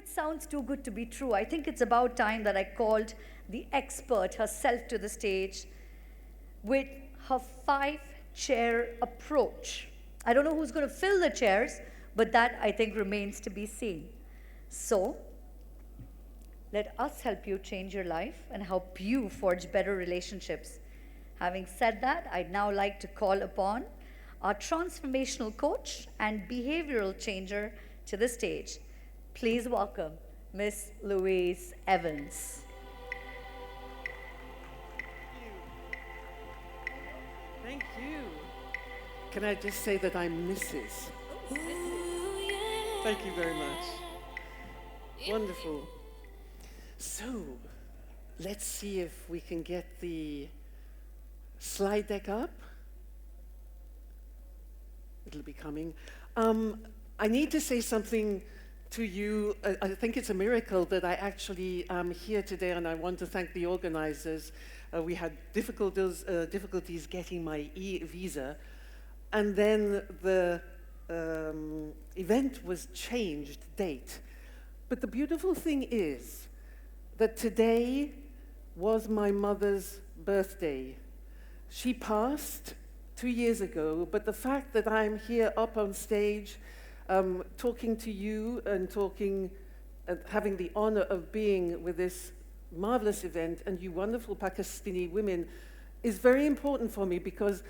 it sounds too good to be true. I think it's about time that I called the expert herself to the stage with her 5-chair approach. I don't know who's going to fill the chairs, but that I think remains to be seen. So, let us help you change your life and help you forge better relationships. Having said that, I'd now like to call upon our transformational coach and behavioral changer to the stage. Please welcome Miss Louise Evans. Thank you. Can I just say that I'm Mrs.? Thank you very much. Wonderful. So, let's see if we can get the slide deck up. It'll be coming. I need to say something to you. I think it's a miracle that I actually am here today, and I want to thank the organizers. We had difficulties getting my visa, and then the event was changed date. But the beautiful thing is that today was my mother's birthday. She passed 2 years ago, but the fact that I'm here up on stage talking to you and having the honor of being with this marvelous event and you wonderful Pakistani women is very important for me, because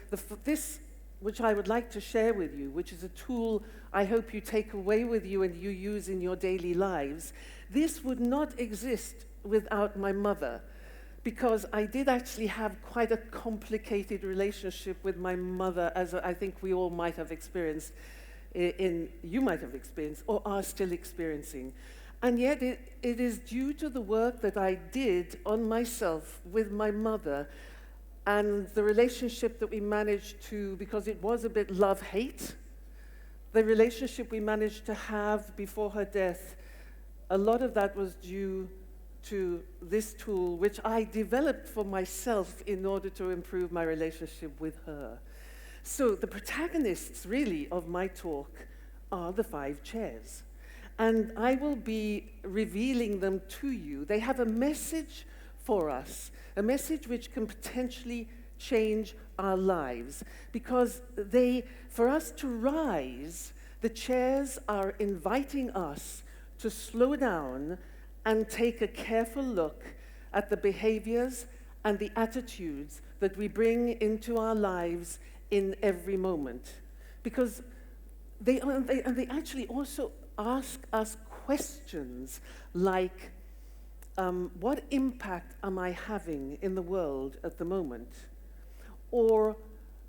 this, which I would like to share with you, which is a tool I hope you take away with you and you use in your daily lives, this would not exist without my mother, because I did actually have quite a complicated relationship with my mother, as I think we all might have experienced, you might have experienced, or are still experiencing. And yet it is due to the work that I did on myself with my mother and the relationship that we managed to, because it was a bit love-hate, the relationship we managed to have before her death, a lot of that was due to this tool, which I developed for myself in order to improve my relationship with her. So the protagonists, really, of my talk are the 5 chairs. And I will be revealing them to you. They have a message for us, a message which can potentially change our lives. Because for us to rise, the chairs are inviting us to slow down and take a careful look at the behaviors and the attitudes that we bring into our lives in every moment. Because they actually also ask us questions like, what impact am I having in the world at the moment? Or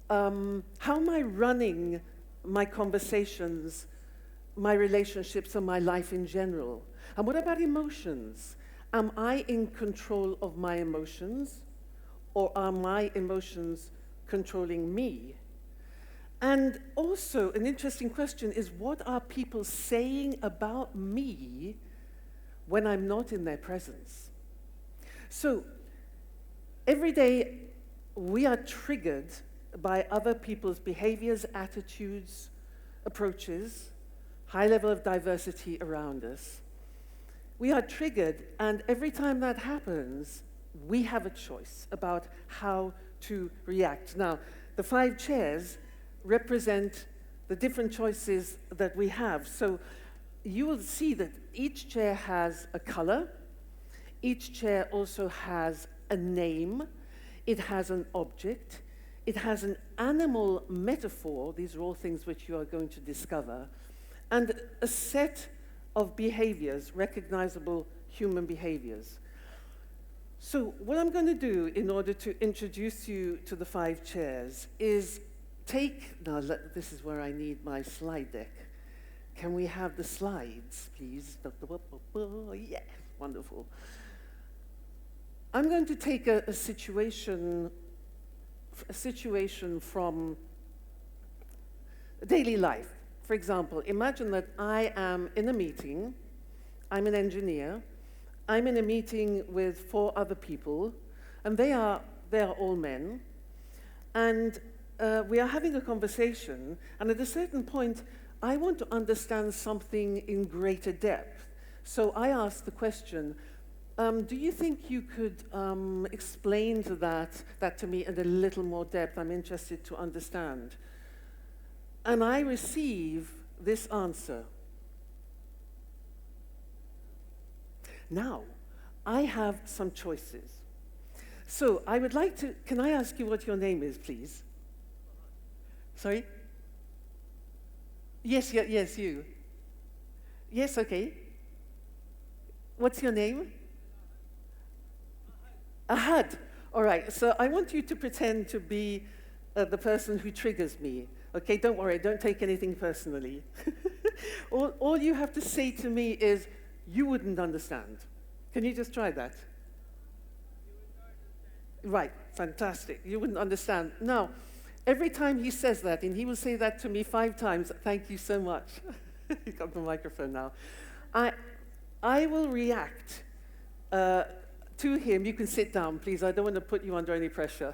how am I running my conversations, my relationships, and my life in general? And what about emotions? Am I in control of my emotions, or are my emotions controlling me? And also, an interesting question is, what are people saying about me when I'm not in their presence? So, every day we are triggered by other people's behaviors, attitudes, approaches, high level of diversity around us. We are triggered, and every time that happens, we have a choice about how to react. Now, the 5 chairs represent the different choices that we have. So you will see that each chair has a color. Each chair also has a name. It has an object. It has an animal metaphor. These are all things which you are going to discover. And a set of behaviors, recognizable human behaviors. So what I'm going to do in order to introduce you to the 5 chairs is this is where I need my slide deck. Can we have the slides, please? Yeah, wonderful. I'm going to take a situation from daily life. For example, imagine that I am in a meeting. I'm an engineer. I'm in a meeting with 4 other people, and they are all men. And we are having a conversation, and at a certain point, I want to understand something in greater depth. So I asked the question, do you think you could explain that to me in a little more depth? I'm interested to understand. And I receive this answer. Now, I have some choices. So I would like to, can I ask you what your name is, please? Sorry? Yes, you. Yes, okay. What's your name? Ahad. All right, so I want you to pretend to be the person who triggers me. Okay, don't worry, don't take anything personally. all you have to say to me is, you wouldn't understand. Can you just try that? Right, fantastic. You wouldn't understand. Now, every time he says that, and he will say that to me 5 times, thank you so much. You got the microphone now. I will react to him. You can sit down, please. I don't want to put you under any pressure.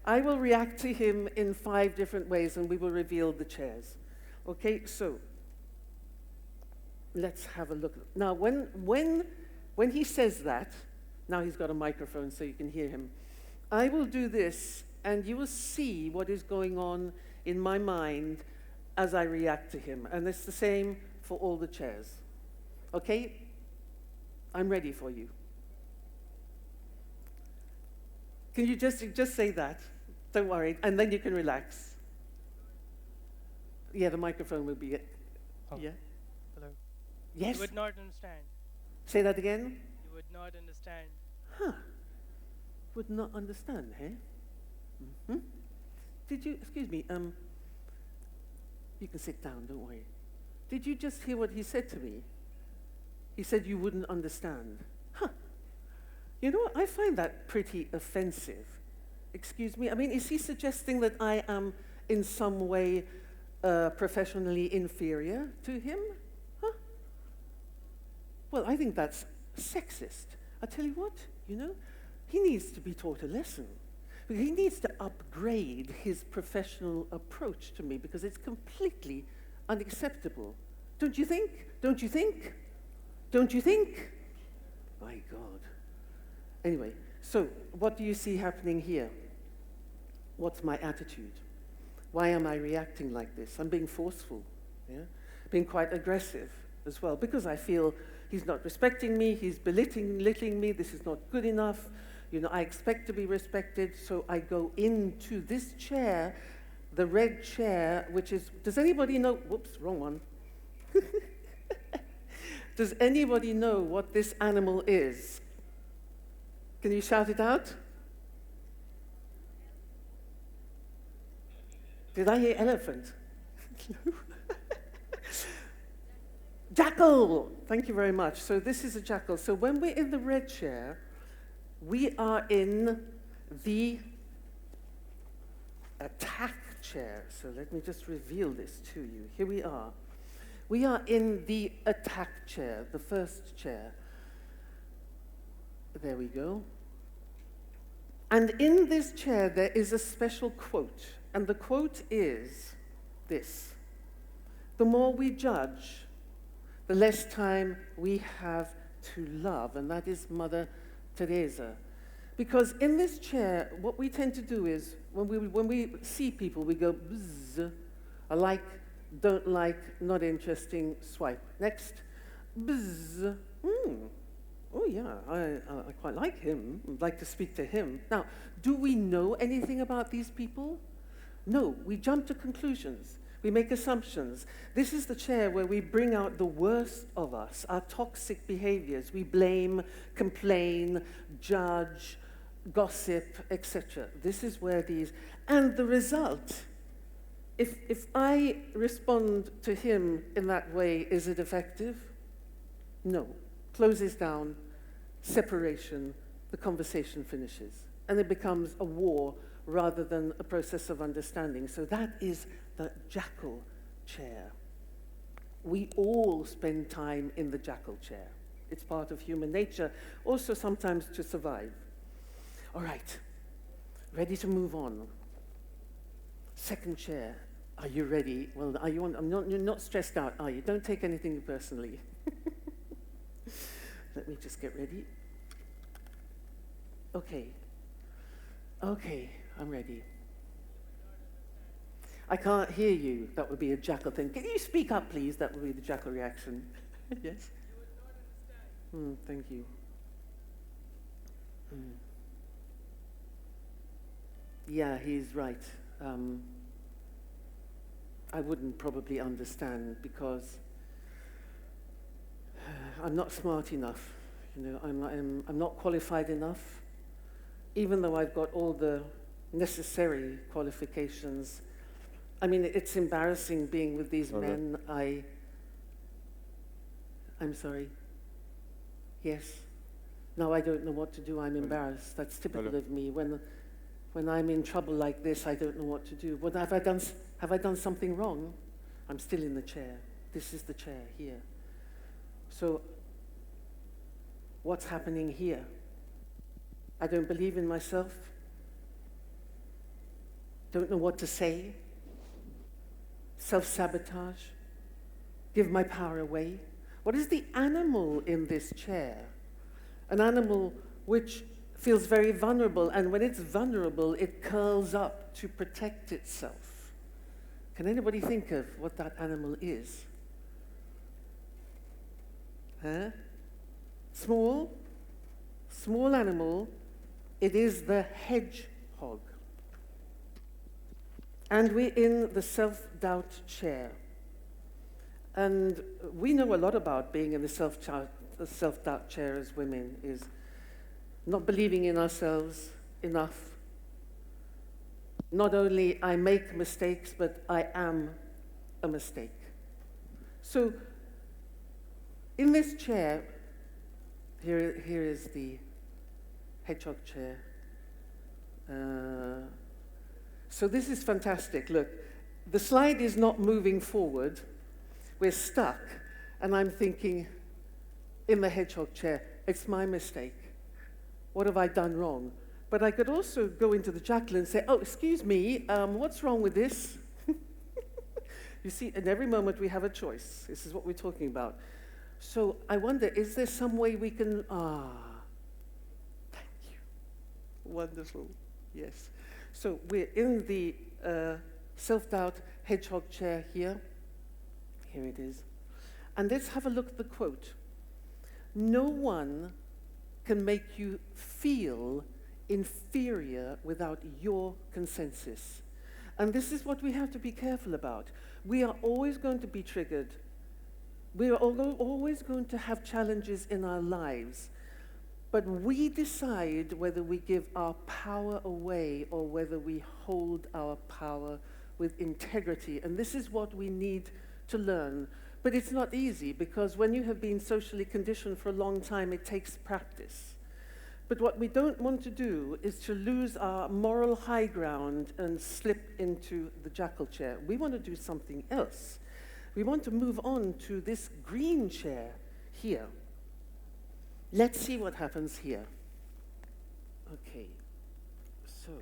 I will react to him in 5 different ways, and we will reveal the chairs. Okay, so let's have a look. Now, when he says that, now he's got a microphone so you can hear him, I will do this, and you will see what is going on in my mind as I react to him. And it's the same for all the chairs. Okay? I'm ready for you. Can you just say that? Don't worry, and then you can relax. Yeah, the microphone will be it. Oh. Yeah? Hello. Yes? You would not understand. Say that again? You would not understand. Huh. Would not understand, eh? Mm-hmm. Did you, excuse me, you can sit down, don't worry. Did you just hear what he said to me? He said you wouldn't understand. Huh. You know what, I find that pretty offensive. Excuse me, I mean, is he suggesting that I am in some way professionally inferior to him? Huh? Well, I think that's sexist. I tell you what, you know, he needs to be taught a lesson. He needs to upgrade his professional approach to me because it's completely unacceptable. Don't you think? Don't you think? Don't you think? My God. Anyway, so what do you see happening here? What's my attitude? Why am I reacting like this? I'm being forceful, yeah? Being quite aggressive as well, because I feel he's not respecting me, he's belittling me, this is not good enough. You know, I expect to be respected, so I go into this chair, the red chair, which is, does anybody know, whoops, wrong one. Does anybody know what this animal is? Can you shout it out? Did I hear elephant? Jackal! Thank you very much. So this is a jackal. So when we're in the red chair, we are in the attack chair. So let me just reveal this to you. Here we are. We are in the attack chair, the first chair. There we go. And in this chair, there is a special quote. And the quote is this: the more we judge, the less time we have to love. And that is Mother Teresa. Because in this chair, what we tend to do is, when we see people, we go, bzz, I like, don't like, not interesting, swipe. Next, bzz, oh yeah, I quite like him, I'd like to speak to him. Now, do we know anything about these people? No, we jump to conclusions. We make assumptions. This is the chair where we bring out the worst of us, our toxic behaviors. We blame, complain, judge, gossip, etc. This is where these, and the result, if I respond to him in that way, is it effective? No. Closes down, separation, the conversation finishes. And it becomes a war rather than a process of understanding. So that is the jackal chair. We all spend time in the jackal chair. It's part of human nature, also sometimes to survive. All right, ready to move on. Second chair, are you ready? Well, are you on, you're not stressed out, are you? Don't take anything personally. let me just get ready. Okay. Okay, I'm ready. I can't hear you. That would be a jackal thing. Can you speak up, please? That would be the jackal reaction. Yes? Thank you. Yeah, he's right. I wouldn't probably understand because I'm not smart enough. You know, I'm not qualified enough. Even though I've got all the necessary qualifications. I mean, it's embarrassing being with these men. I'm sorry. Yes. No, I don't know what to do. I'm embarrassed. That's typical of me. When I'm in trouble like this, I don't know what to do. What have I done? Have I done something wrong? I'm still in the chair. This is the chair here. So, what's happening here? I don't believe in myself. Don't know what to say. Self-sabotage. Give my power away. What is the animal in this chair? An animal which feels very vulnerable, and when it's vulnerable, it curls up to protect itself. Can anybody think of what that animal is? Huh? Small animal. It is the hedgehog. And we're in the self-doubt chair. And we know a lot about being in the self-doubt chair as women, is not believing in ourselves enough. Not only I make mistakes, but I am a mistake. So in this chair, here is the hedgehog chair. So this is fantastic. Look, the slide is not moving forward. We're stuck. And I'm thinking, in the hedgehog chair, it's my mistake. What have I done wrong? But I could also go into the jackal and say, oh, excuse me, what's wrong with this? You see, in every moment we have a choice. This is what we're talking about. So I wonder, is there some way we can, thank you. Wonderful, yes. So we're in the self-doubt hedgehog chair here. Here it is. And let's have a look at the quote. No one can make you feel inferior without your consensus. And this is what we have to be careful about. We are always going to be triggered. We are always going to have challenges in our lives. But we decide whether we give our power away or whether we hold our power with integrity. And this is what we need to learn. But it's not easy, because when you have been socially conditioned for a long time, it takes practice. But what we don't want to do is to lose our moral high ground and slip into the jackal chair. We want to do something else. We want to move on to this green chair here. Let's see what happens here. Okay, so,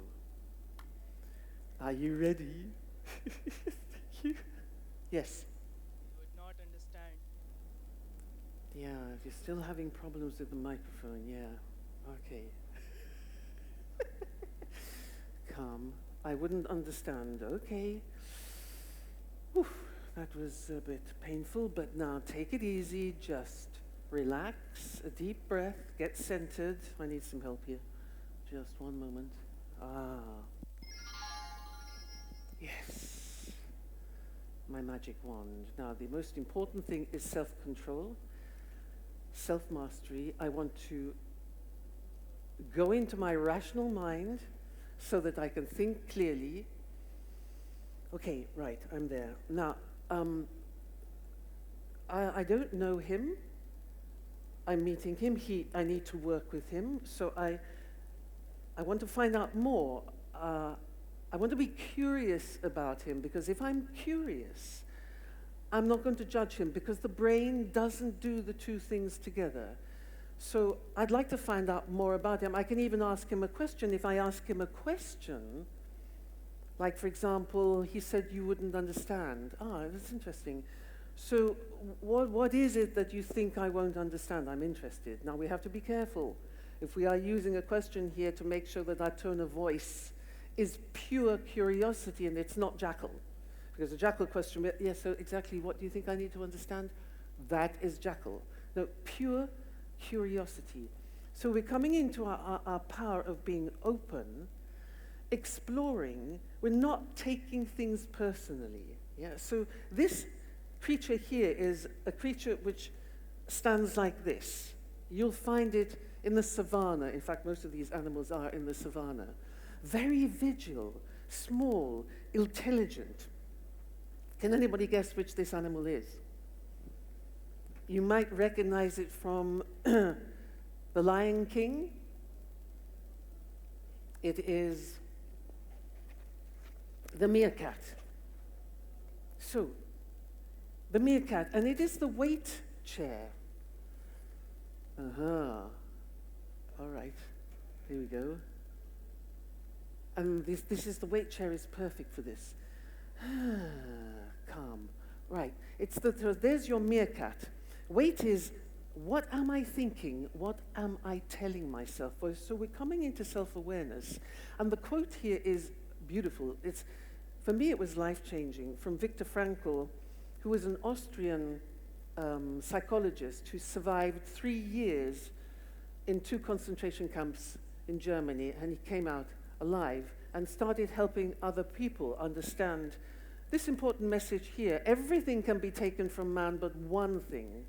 are you ready? Yes? You would not understand. Yeah, you're still having problems with the microphone, yeah. Okay. Calm. I wouldn't understand. Okay. Whew, that was a bit painful, but now take it easy. Just relax, a deep breath, get centered. I need some help here. Just one moment. Yes. My magic wand. Now, the most important thing is self-control, self-mastery. I want to go into my rational mind so that I can think clearly. Okay, right, I'm there. Now, I don't know him. I'm meeting him. I need to work with him. So I want to find out more. I want to be curious about him, because if I'm curious, I'm not going to judge him, because the brain doesn't do the two things together. So I'd like to find out more about him. I can even ask him a question. If I ask him a question, like, for example, he said you wouldn't understand. That's interesting. So what is it that you think I won't understand? I'm interested. Now, we have to be careful. If we are using a question here to make sure that our tone of voice is pure curiosity and it's not jackal. Because a jackal question, yes, so exactly what do you think I need to understand? That is jackal. No, pure curiosity. So we're coming into our power of being open, exploring. We're not taking things personally. Yeah. So this creature here is a creature which stands like this. You'll find it in the savannah. In fact, most of these animals are in the savannah. Very vigil, small, intelligent. Can anybody guess which this animal is? You might recognize it from The Lion King. It is the meerkat. So, the meerkat, and it is the weight chair. All right, here we go. And this is the weight chair is perfect for this. Calm. Right. There's your meerkat. Weight is, what am I thinking? What am I telling myself? So we're coming into self-awareness. And the quote here is beautiful. For me, it was life-changing, from Viktor Frankl, who was an Austrian psychologist who survived 3 years in 2 concentration camps in Germany, and he came out alive and started helping other people understand this important message here. Everything can be taken from man but one thing,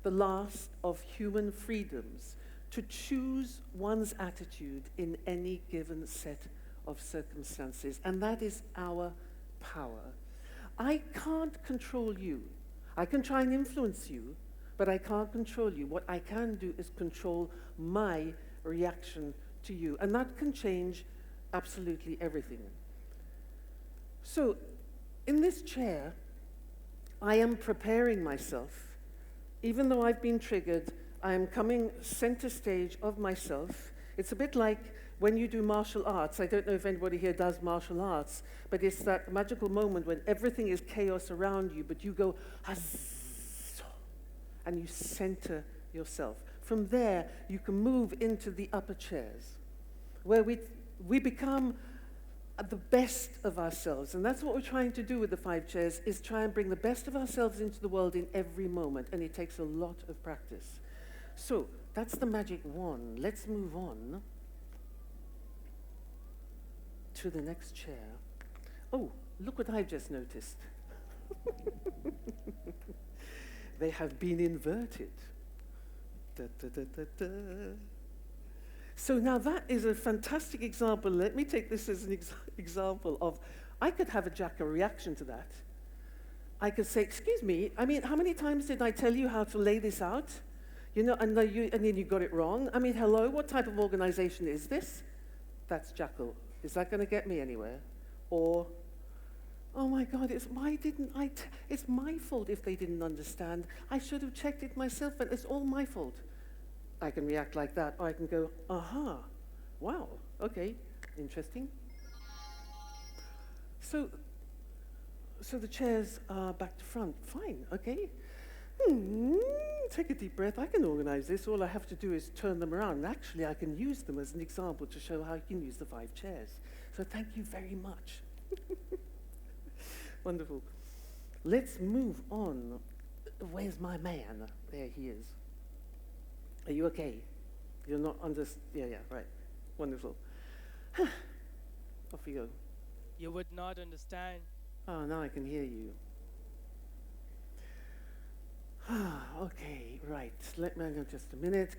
the last of human freedoms, to choose one's attitude in any given set of circumstances. And that is our power. I can't control you. I can try and influence you, but I can't control you. What I can do is control my reaction to you. And that can change absolutely everything. So, in this chair, I am preparing myself. Even though I've been triggered, I am coming center stage of myself. It's a bit like when you do martial arts. I don't know if anybody here does martial arts, but it's that magical moment when everything is chaos around you, but you go, and you center yourself. From there, you can move into the upper chairs, where we become the best of ourselves. And that's what we're trying to do with the 5 chairs, is try and bring the best of ourselves into the world in every moment. And it takes a lot of practice. So that's the magic wand. Let's move on to the next chair. Oh, look what I've just noticed. They have been inverted. Da, da, da, da, da. So now that is a fantastic example. Let me take this as an example of, I could have a jackal reaction to that. I could say, excuse me, I mean, how many times did I tell you how to lay this out? You know, and then you got it wrong. I mean, hello, what type of organization is this? That's jackal. Is that going to get me anywhere? Or, oh my God, it's my fault if they didn't understand. I should have checked it myself, and it's all my fault. I can react like that, or I can go, aha, wow, okay, interesting. So the chairs are back to front. Fine, okay. Take a deep breath. I can organize this. All I have to do is turn them around. And actually, I can use them as an example to show how you can use the 5 chairs. So thank you very much. Wonderful. Let's move on. Where's my man? There he is. Are you okay? You're not yeah, right. Wonderful. Off you go. You would not understand. Oh, now I can hear you. Okay, right. Let me go just a minute.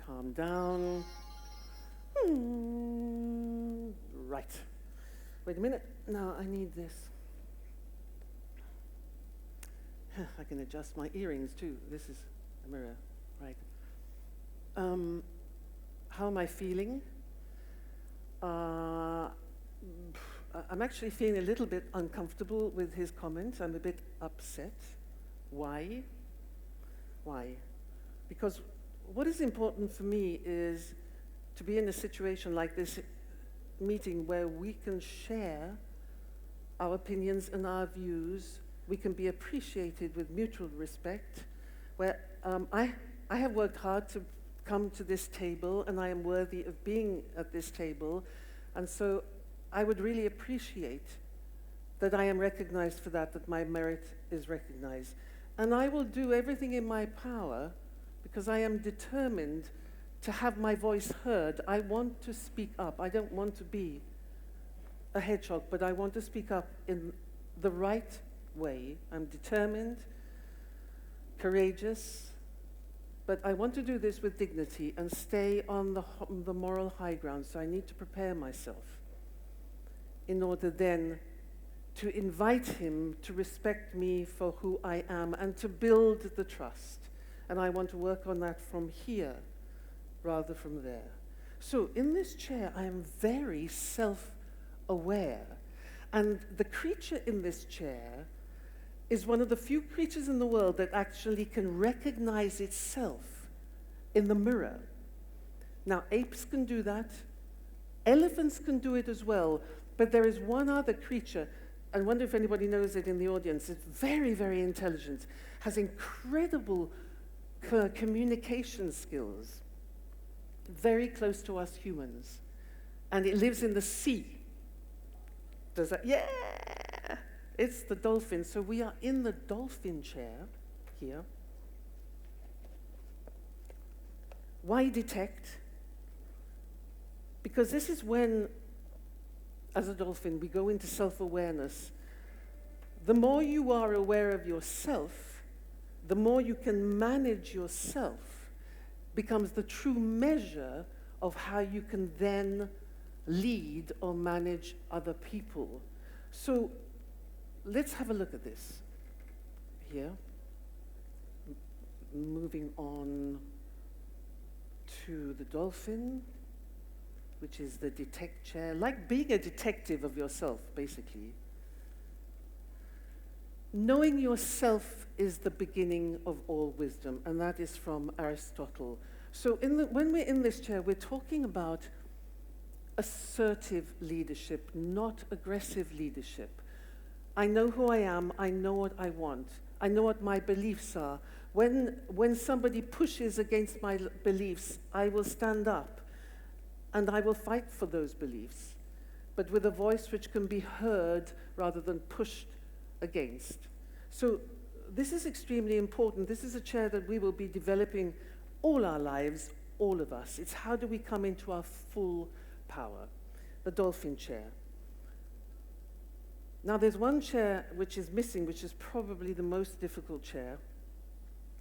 Calm down. Right. Wait a minute. No, I need this. I can adjust my earrings too. This is a mirror, right? How am I feeling? I'm actually feeling a little bit uncomfortable with his comments. I'm a bit upset. Why? Why? Because what is important for me is to be in a situation like this meeting where we can share our opinions and our views we can be appreciated with mutual respect, where I have worked hard to come to this table, and I am worthy of being at this table, and so I would really appreciate that I am recognized for that my merit is recognized. And I will do everything in my power, because I am determined to have my voice heard. I want to speak up. I don't want to be a hedgehog, but I want to speak up in the right way. I'm determined, courageous, but I want to do this with dignity and stay on the moral high ground. So I need to prepare myself in order then to invite him to respect me for who I am and to build the trust. And I want to work on that from here rather from there. So in this chair, I am very self-aware. And the creature in this chair is one of the few creatures in the world that actually can recognize itself in the mirror. Now, apes can do that. Elephants can do it as well. But there is one other creature, I wonder if anybody knows it in the audience. It's very, very intelligent, has incredible communication skills, very close to us humans. And it lives in the sea. Does that? Yeah! It's the dolphin. So we are in the dolphin chair here. Why detect? Because this is when, as a dolphin, we go into self-awareness. The more you are aware of yourself, the more you can manage yourself, becomes the true measure of how you can then lead or manage other people. So let's have a look at this here. Moving on to the dolphin, which is the detect chair, like being a detective of yourself, basically. Knowing yourself is the beginning of all wisdom, and that is from Aristotle. So when we're in this chair, we're talking about assertive leadership, not aggressive leadership. I know who I am, I know what I want, I know what my beliefs are. When somebody pushes against my beliefs, I will stand up and I will fight for those beliefs, but with a voice which can be heard rather than pushed against. So this is extremely important. This is a chair that we will be developing all our lives, all of us. It's how do we come into our full power, the dolphin chair. Now there's one chair which is missing, which is probably the most difficult chair.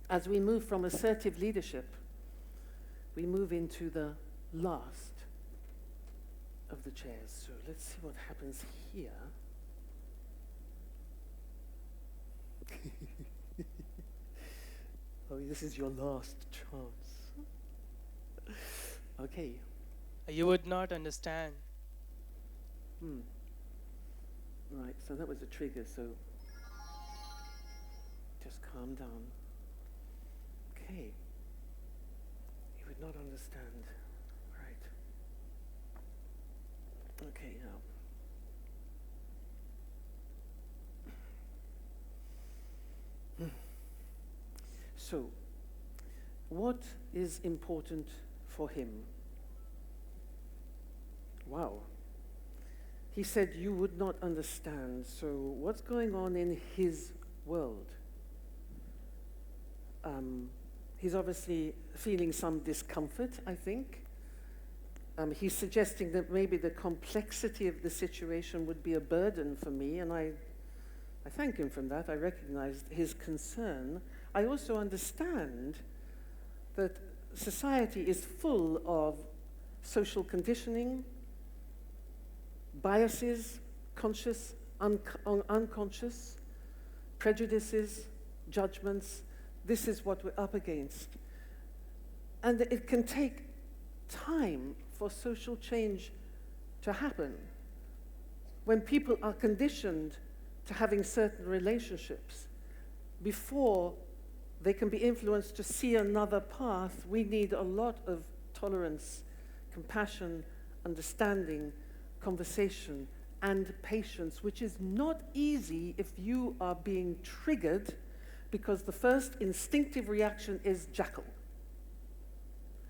As we move from assertive leadership, we move into the last of the chairs. So let's see what happens here. Oh, this is your last chance. Okay. You would not understand. Right, so that was a trigger, so just calm down. Okay. You would not understand. Right. Okay, now. So, what is important for him? Wow. He said you would not understand. So what's going on in his world? He's obviously feeling some discomfort, I think. He's suggesting that maybe the complexity of the situation would be a burden for me, and I thank him for that. I recognize his concern. I also understand that society is full of social conditioning, biases, conscious, unconscious, prejudices, judgments. This is what we're up against. And it can take time for social change to happen. When people are conditioned to having certain relationships, before they can be influenced to see another path, we need a lot of tolerance, compassion, understanding, conversation, and patience, which is not easy if you are being triggered, because the first instinctive reaction is jackal.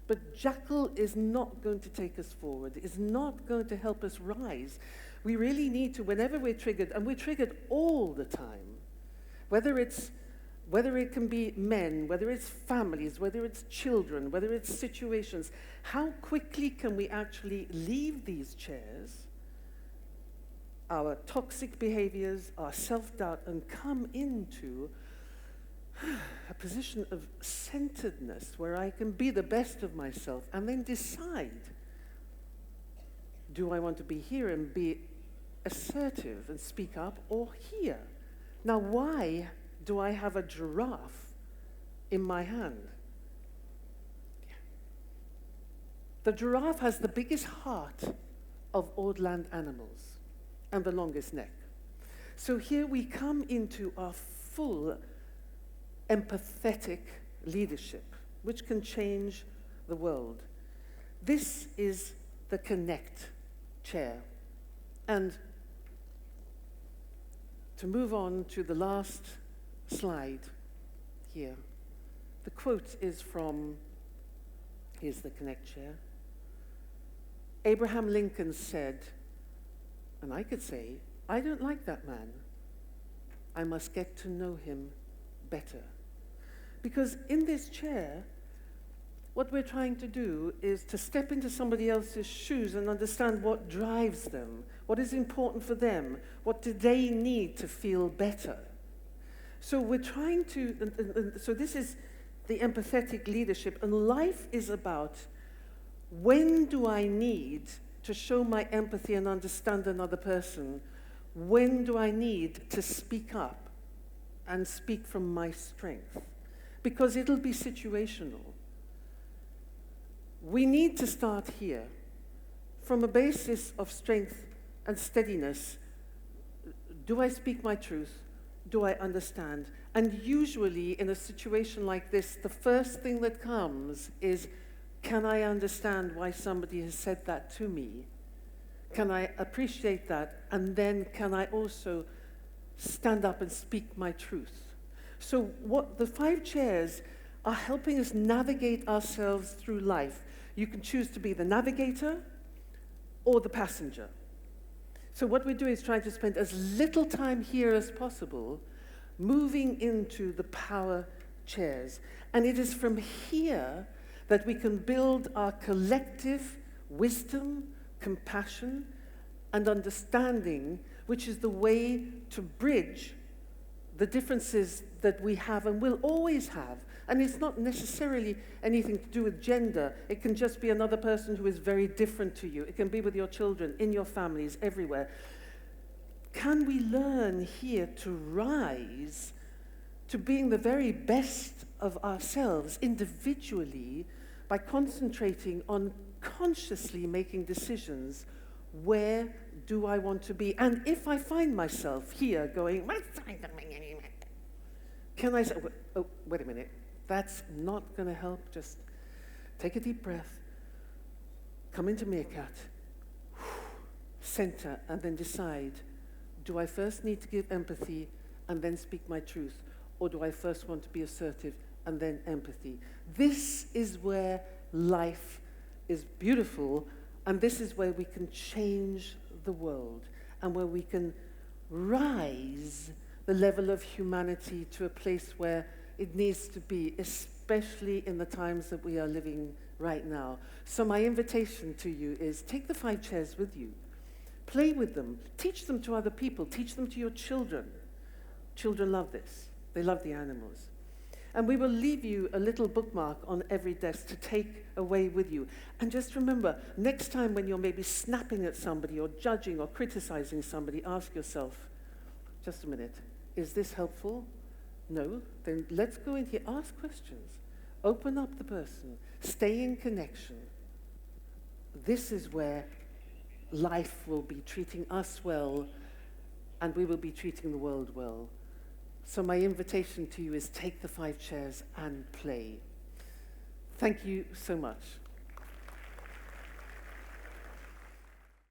But jackal is not going to take us forward, is not going to help us rise. We really need to, whenever we're triggered, and we're triggered all the time, whether it can be men, whether it's families, whether it's children, whether it's situations, how quickly can we actually leave these chairs, our toxic behaviors, our self-doubt, and come into a position of centeredness where I can be the best of myself and then decide, do I want to be here and be assertive and speak up, or here? Now, why do I have a giraffe in my hand? The giraffe has the biggest heart of all land animals and the longest neck. So here we come into our full empathetic leadership, which can change the world. This is the Connect chair. And to move on to the last slide here, the quote is from, here's the Connect chair. Abraham Lincoln said, and I could say, I don't like that man. I must get to know him better. Because in this chair, what we're trying to do is to step into somebody else's shoes and understand what drives them, what is important for them, what do they need to feel better. So we're trying to, so this is the empathetic leadership, and life is about, when do I need to show my empathy and understand another person? When do I need to speak up and speak from my strength? Because it'll be situational. We need to start here from a basis of strength and steadiness. Do I speak my truth? Do I understand? And usually in a situation like this, the first thing that comes is, can I understand why somebody has said that to me? Can I appreciate that? And then can I also stand up and speak my truth? So what the 5 chairs are helping us navigate ourselves through life. You can choose to be the navigator or the passenger. So what we do is try to spend as little time here as possible moving into the power chairs. And it is from here that we can build our collective wisdom, compassion, and understanding, which is the way to bridge the differences that we have and will always have. And it's not necessarily anything to do with gender. It can just be another person who is very different to you. It can be with your children, in your families, everywhere. Can we learn here to rise to being the very best of ourselves individually by concentrating on consciously making decisions? Where do I want to be? And if I find myself here going, can I say, oh, wait a minute, that's not going to help. Just take a deep breath, come into meerkat, center, and then decide, do I first need to give empathy and then speak my truth? Or do I first want to be assertive and then empathy? This is where life is beautiful, and this is where we can change the world, and where we can rise the level of humanity to a place where it needs to be, especially in the times that we are living right now. So my invitation to you is, take the 5 chairs with you. Play with them. Teach them to other people. Teach them to your children. Children love this. They love the animals. And we will leave you a little bookmark on every desk to take away with you. And just remember, next time when you're maybe snapping at somebody or judging or criticizing somebody, ask yourself, just a minute, is this helpful? No? Then let's go in here. Ask questions. Open up the person. Stay in connection. This is where life will be treating us well, and we will be treating the world well. So my invitation to you is, take the 5 chairs and play. Thank you so much.